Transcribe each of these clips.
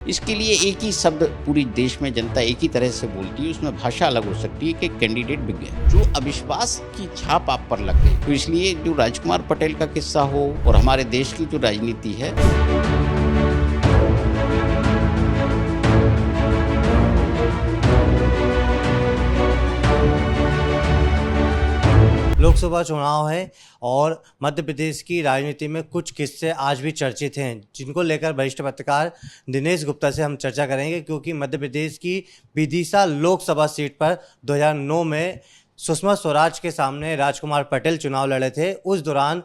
इसके लिए एक ही शब्द पूरी देश में जनता एक ही तरह से बोलती है, उसमें भाषा अलग हो सकती है कि कैंडिडेट बिक गया। जो अविश्वास की छाप आप पर लग गई, तो इसलिए जो राजकुमार पटेल का किस्सा हो और हमारे देश की जो राजनीति है, लोकसभा चुनाव है और मध्य प्रदेश की राजनीति में कुछ किस्से आज भी चर्चित हैं, जिनको लेकर वरिष्ठ पत्रकार दिनेश गुप्ता से हम चर्चा करेंगे। क्योंकि मध्य प्रदेश की विदिशा लोकसभा सीट पर 2009 में सुषमा स्वराज के सामने राजकुमार पटेल चुनाव लड़े थे। उस दौरान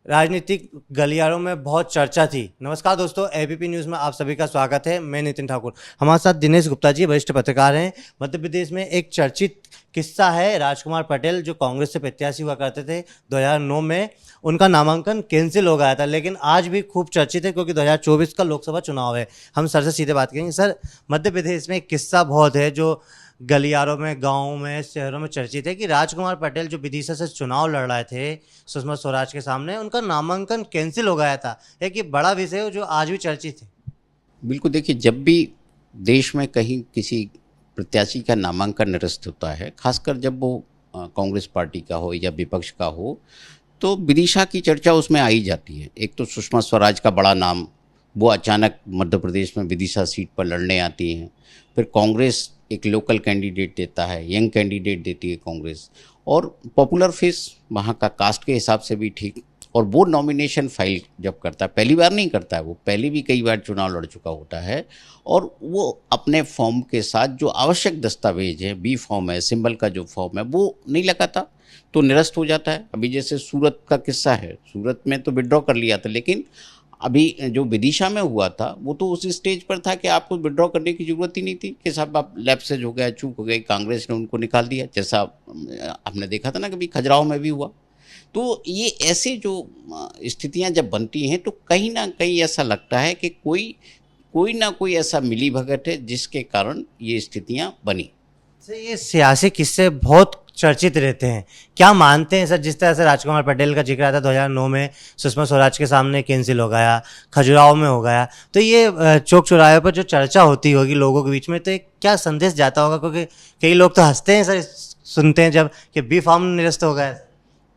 राजनीतिक गलियारों में बहुत चर्चा थी। नमस्कार दोस्तों, एबीपी न्यूज़ में आप सभी का स्वागत है। मैं नितिन ठाकुर, हमारे साथ दिनेश गुप्ता जी वरिष्ठ पत्रकार हैं। मध्य प्रदेश में एक चर्चित किस्सा है राजकुमार पटेल, जो कांग्रेस से प्रत्याशी हुआ करते थे 2009 में। उनका नामांकन कैंसिल हो गया था, लेकिन आज भी खूब चर्चित है क्योंकि 2024 का लोकसभा चुनाव है। हम सर से सीधे बात करेंगे। सर, मध्य प्रदेश में एक किस्सा बहुत है जो गलियारों में, गाँव में, शहरों में चर्चित है कि राजकुमार पटेल जो विदिशा से चुनाव लड़ रहे थे सुषमा स्वराज के सामने, उनका नामांकन कैंसिल हो गया था। एक ये बड़ा विषय है जो आज भी चर्चित है। बिल्कुल देखिए, जब भी देश में कहीं किसी प्रत्याशी का नामांकन निरस्त होता है, खासकर जब वो कांग्रेस पार्टी का हो या विपक्ष का हो, तो विदिशा की चर्चा उसमें आई जाती है। एक तो सुषमा स्वराज का बड़ा नाम, वो अचानक मध्य प्रदेश में विदिशा सीट पर लड़ने आती हैं। फिर कांग्रेस एक लोकल कैंडिडेट देता है, यंग कैंडिडेट देती है कांग्रेस, और पॉपुलर फेस वहाँ का कास्ट के हिसाब से भी ठीक। और वो नॉमिनेशन फाइल जब करता है, पहली बार नहीं करता है, वो पहले भी कई बार चुनाव लड़ चुका होता है, और वो अपने फॉर्म के साथ जो आवश्यक दस्तावेज है, बी फॉर्म है, सिंबल का जो फॉर्म है, वो नहीं लगाता तो निरस्त हो जाता है। अभी जैसे सूरत का किस्सा है, सूरत में तो विड्रॉ कर लिया था, लेकिन अभी जो विदिशा में हुआ था वो तो उस स्टेज पर था कि आपको विड्रॉ करने की ज़रूरत ही नहीं थी, कि साहब आप लैप्सेज हो गया, चूक हो गई, कांग्रेस ने उनको निकाल दिया, जैसा हमने देखा था ना कभी खजुराहो में भी हुआ। तो ये ऐसे जो स्थितियां जब बनती हैं, तो कहीं ना कहीं ऐसा लगता है कि कोई ना कोई ऐसा मिलीभगत है जिसके कारण ये स्थितियां बनी। सर, ये सियासी किस्से बहुत चर्चित रहते हैं। क्या मानते हैं सर, जिस तरह से राजकुमार पटेल का जिक्र आता 2009 में सुषमा स्वराज के सामने कैंसिल हो गया, खजुराहो में हो गया, तो ये चौक चौराहे पर जो चर्चा होती होगी लोगों के बीच में, तो ये क्या संदेश जाता होगा? क्योंकि कई लोग तो हंसते हैं सर सुनते हैं जब कि बी फॉर्म निरस्त हो गया।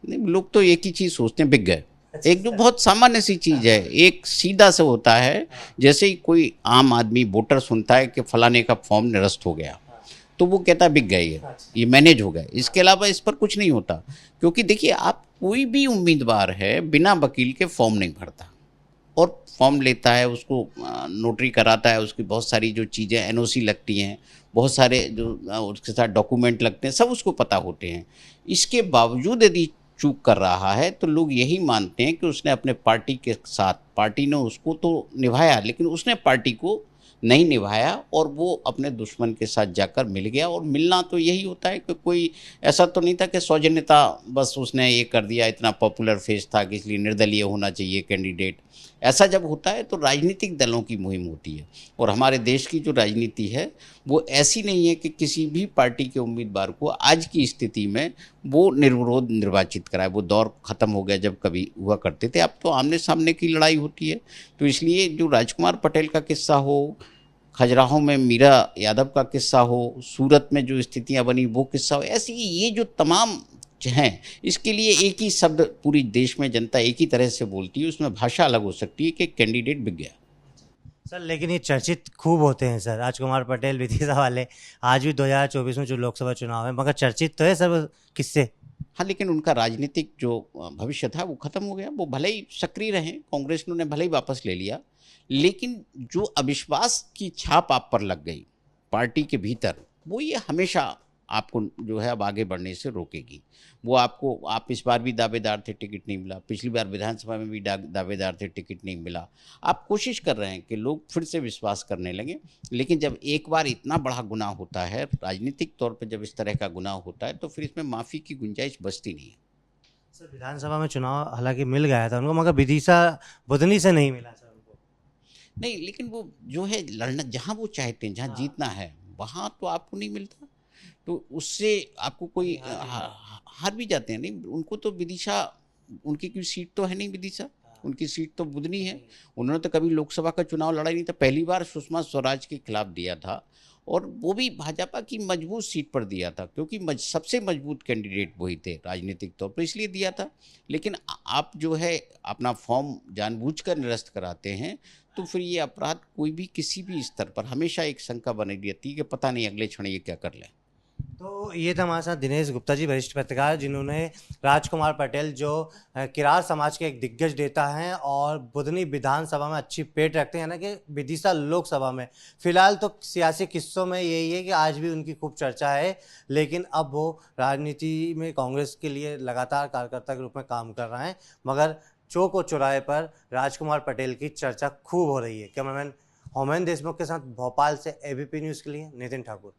नहीं, लोग तो एक ही चीज़ सोचते हैं, बिक गए। एक जो बहुत सामान्य सी चीज़ है, एक सीधा से होता है, जैसे ही कोई आम आदमी वोटर सुनता है कि फलाने का फॉर्म निरस्त हो गया, तो वो कहता है बिक गई है, ये मैनेज हो गए। इसके अलावा इस पर कुछ नहीं होता। क्योंकि देखिए, आप कोई भी उम्मीदवार है बिना वकील के फॉर्म नहीं भरता, और फॉर्म लेता है, उसको नोटरी कराता है, उसकी बहुत सारी जो चीज़ें एनओसी लगती हैं, बहुत सारे जो उसके साथ डॉक्यूमेंट लगते हैं, सब उसको पता होते हैं। इसके बावजूद यदि चूक कर रहा है, तो लोग यही मानते हैं कि उसने अपने पार्टी के साथ, पार्टी ने उसको तो निभाया लेकिन उसने पार्टी को नहीं निभाया, और वो अपने दुश्मन के साथ जाकर मिल गया। और मिलना तो यही होता है कि कोई ऐसा तो नहीं था कि सौजन्यता बस उसने ये कर दिया, इतना पॉपुलर फेस था कि इसलिए निर्दलीय होना चाहिए कैंडिडेट। ऐसा जब होता है तो राजनीतिक दलों की मुहिम होती है, और हमारे देश की जो राजनीति है वो ऐसी नहीं है कि किसी भी पार्टी के उम्मीदवार को आज की स्थिति में वो निर्विरोध निर्वाचित कराए। वो दौर ख़त्म हो गया जब कभी हुआ करते थे, अब तो आमने सामने की लड़ाई होती है। तो इसलिए जो राजकुमार पटेल का किस्सा हो, खजुराहो में मीरा यादव का किस्सा हो, सूरत में जो स्थितियां बनी वो किस्सा हो, ऐसी ये जो तमाम हैं, इसके लिए एक ही शब्द पूरी देश में जनता एक ही तरह से बोलती है, उसमें भाषा अलग हो सकती है कि कैंडिडेट बिक गया। सर, लेकिन ये चर्चित खूब होते हैं सर, राजकुमार पटेल विदिशा वाले। आज भी 2024 में जो लोकसभा चुनाव है, मगर चर्चित तो है सर किससे। हाँ, लेकिन उनका राजनीतिक जो भविष्य था वो खत्म हो गया। वो भले ही सक्रिय रहे, कांग्रेस ने भले ही वापस ले लिया, लेकिन जो अविश्वास की छाप आप पर लग गई पार्टी के भीतर, वो ये हमेशा आपको जो है अब आगे बढ़ने से रोकेगी। वो आपको, आप इस बार भी दावेदार थे, टिकट नहीं मिला, पिछली बार विधानसभा में भी दावेदार थे, टिकट नहीं मिला। आप कोशिश कर रहे हैं कि लोग फिर से विश्वास करने लगे, लेकिन जब एक बार इतना बड़ा गुनाह होता है, राजनीतिक तौर पर जब इस तरह का गुनाह होता है, तो फिर इसमें माफ़ी की गुंजाइश बचती नहीं है। सर, विधानसभा में चुनाव हालांकि मिल गया था उनको, मगर विदिशा बुधनी से नहीं मिला सर उनको। नहीं, लेकिन वो जो है लड़ना, जहाँ वो चाहते हैं, जहाँ जीतना है, वहाँ तो आपको नहीं मिलता, तो उससे आपको कोई हार भी जाते हैं। नहीं, उनको तो विदिशा, उनकी कोई सीट तो है नहीं विदिशा, उनकी सीट तो बुधनी है। उन्होंने तो कभी लोकसभा का चुनाव लड़ा ही नहीं था, पहली बार सुषमा स्वराज के खिलाफ दिया था, और वो भी भाजपा की मजबूत सीट पर दिया था, क्योंकि सबसे मजबूत कैंडिडेट वही थे राजनीतिक तौर पर, इसलिए दिया था। लेकिन आप जो है अपना फॉर्म जानबूझकर निरस्त कराते हैं, तो फिर ये अपराध कोई भी किसी भी स्तर पर हमेशा एक शंका बनी रहती है कि पता नहीं अगले क्षण ये क्या कर लें। तो ये था हमारे साथ दिनेश गुप्ता जी, वरिष्ठ पत्रकार, जिन्होंने राजकुमार पटेल जो किरार समाज के एक दिग्गज नेता हैं और बुधनी विधानसभा में अच्छी पेट रखते हैं, ना कि विदिशा लोकसभा में। फिलहाल तो सियासी किस्सों में यही है कि आज भी उनकी खूब चर्चा है, लेकिन अब वो राजनीति में कांग्रेस के लिए लगातार कार्यकर्ता के रूप में काम कर रहे हैं। मगर चौक और चौराहे पर राजकुमार पटेल की चर्चा खूब हो रही है। कैमरामैन होमेन देशमुख के साथ भोपाल से एबीपी न्यूज़ के लिए नितिन ठाकुर।